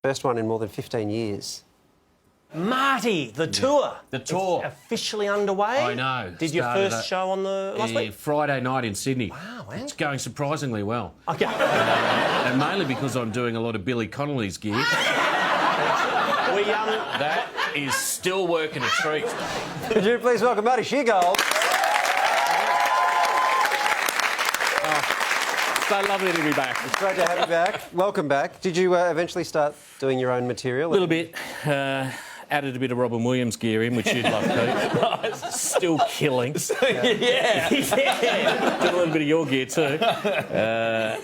First one in more than 15 years. Marty, the tour. The tour. It's officially underway. I know. Did your first show on the last week? Friday night in Sydney. Wow, man. It's going surprisingly well. Okay. And mainly because I'm doing a lot of Billy Connolly's gigs. That is still working a treat. Could you please welcome Marty Sheargold? So lovely to be back. It's great to have you back. Welcome back. Did you eventually start doing your own material? A little bit. Added a bit of Robin Williams gear in, which you'd love, Pete. Still killing. Yeah. Did a little bit of your gear too.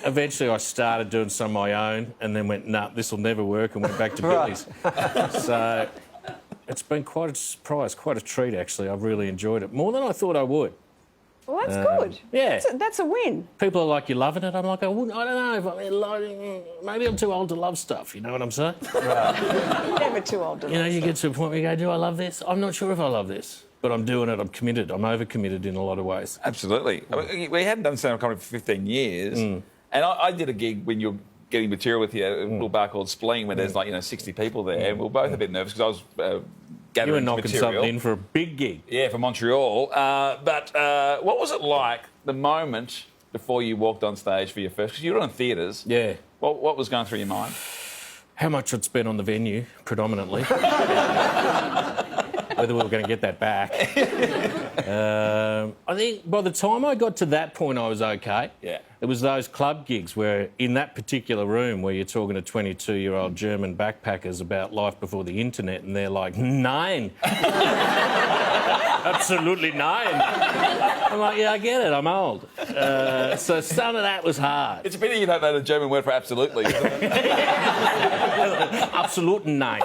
Eventually I started doing some of my own and then went, nah, this will never work, and went back to Billy's. So it's been quite a surprise, quite a treat actually. I've really enjoyed it. More than I thought I would. Well, that's good. Yeah. That's a win. People are like, you're loving it? I'm like, I don't know if maybe I'm too old to love stuff, you know what I'm saying? Right. Never too old to love. You know, you get to a point where you go, do I love this? I'm not sure if I love this. But I'm doing it, I'm committed, I'm over-committed in a lot of ways. Absolutely. I mean, we hadn't done stand-up comedy for 15 years, and I did a gig when you're getting material with you at a little bar called Spleen, where there's 60 people there, and we were both a bit nervous because I was gathering You were knocking material. something in for a big gig. Yeah, for Montreal. But what was it like, the moment before you walked on stage for your first... Because you were on theatres. Yeah. What was going through your mind? How much I'd spent on the venue, predominantly. Whether we were going to get that back. I think by the time I got to that point, I was OK. Yeah. It was those club gigs where, in that particular room, where you're talking to 22-year-old German backpackers about life before the internet, and they're like, nine. Absolutely nine. I'm like, yeah, I get it, I'm old. So some of that was hard. It's a pity you don't know the German word for absolutely. Absolute nine.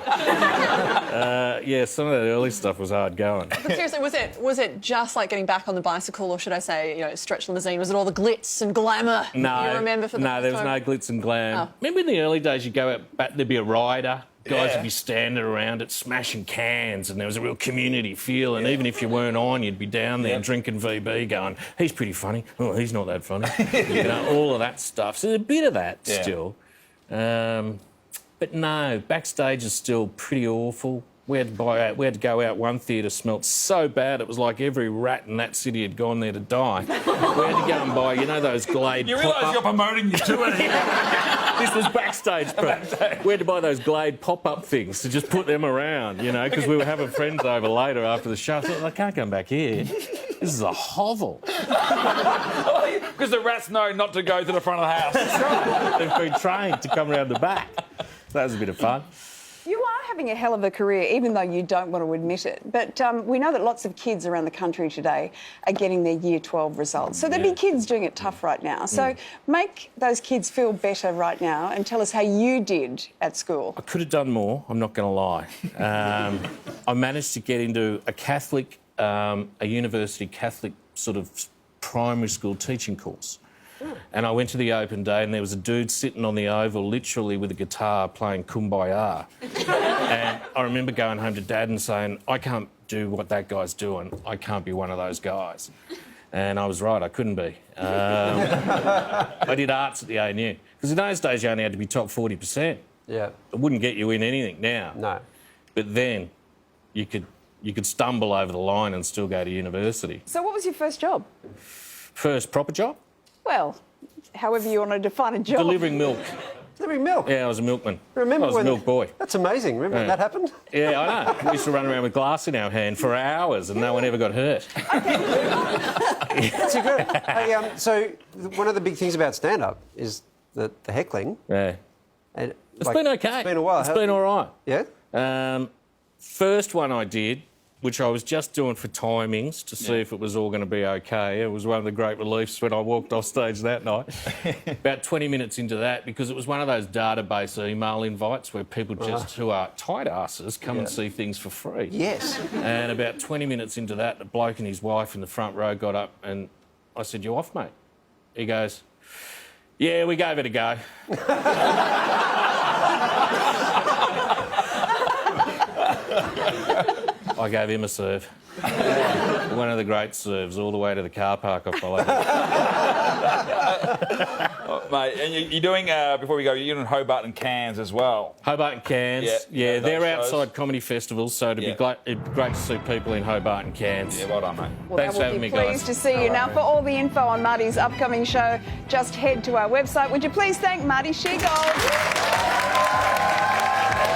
Yeah, some of that early stuff was hard going. But seriously, was it just like getting back on the bicycle, or should I say, stretch limousine? Was it all the glitz and glamour No, you remember for the no, there was time? no glitz and glam. Oh. Remember in the early days, you'd go out back, there'd be a rider, guys would be standing around it smashing cans, and there was a real community feel, and even if you weren't on, you'd be down there drinking VB going, he's pretty funny, oh, he's not that funny. All of that stuff. So there's a bit of that still. But no, backstage is still pretty awful. We had to go out one theatre, smelt so bad it was like every rat in that city had gone there to die. We had to go and buy, those Glade You realise you're promoting your tour here. This was backstage, bro. We had to buy those Glade pop-up things to just put them around, because we were having friends over later after the show. I thought, I can't come back here. This is a hovel. Because the rats know not to go to the front of the house. That's right. They've been trained to come around the back. So that was a bit of fun. You are having a hell of a career, even though you don't want to admit it. But we know that lots of kids around the country today are getting their Year 12 results. So there'd be kids doing it tough right now. So make those kids feel better right now and tell us how you did at school. I could have done more, I'm not going to lie. I managed to get into a Catholic, a university Catholic sort of primary school teaching course. And I went to the open day and there was a dude sitting on the oval literally with a guitar playing Kumbaya. And I remember going home to Dad and saying, I can't do what that guy's doing. I can't be one of those guys. And I was right, I couldn't be. I did arts at the ANU. Because in those days you only had to be top 40%. Yeah. It wouldn't get you in anything now. No. But then you could stumble over the line and still go to university. So what was your first job? First proper job? Well, however you want to define a job. Delivering milk. Delivering milk? Yeah, I was a milkman. Remember I was a milk boy. That's amazing. Remember when that happened? Yeah, I know. We used to run around with glass in our hand for hours and no one ever got hurt. That's great. Hey, so one of the big things about stand-up is the heckling. Yeah. And, It's been OK. It's been a while. It's been all right. Yeah? First one I did, which I was just doing for timings to see if it was all going to be OK. It was one of the great reliefs when I walked off stage that night. About 20 minutes into that, because it was one of those database email invites where people just who are tight asses come and see things for free. Yes. And about 20 minutes into that, the bloke and his wife in the front row got up and I said, you off, mate? He goes, yeah, we gave it a go. I gave him a serve. One of the great serves, all the way to the car park I followed. mate. And you're doing, before we go, you're doing Hobart and Cairns as well. Hobart and Cairns, Yeah, they're those shows. outside comedy festivals, so it'd be great to see people in Hobart and Cairns. Yeah, well done, mate. Well, Thanks for we'll having be me, guys. pleased to see you. Now, for all the info on Marty's upcoming show, just head to our website. Would you please thank Marty Sheargold?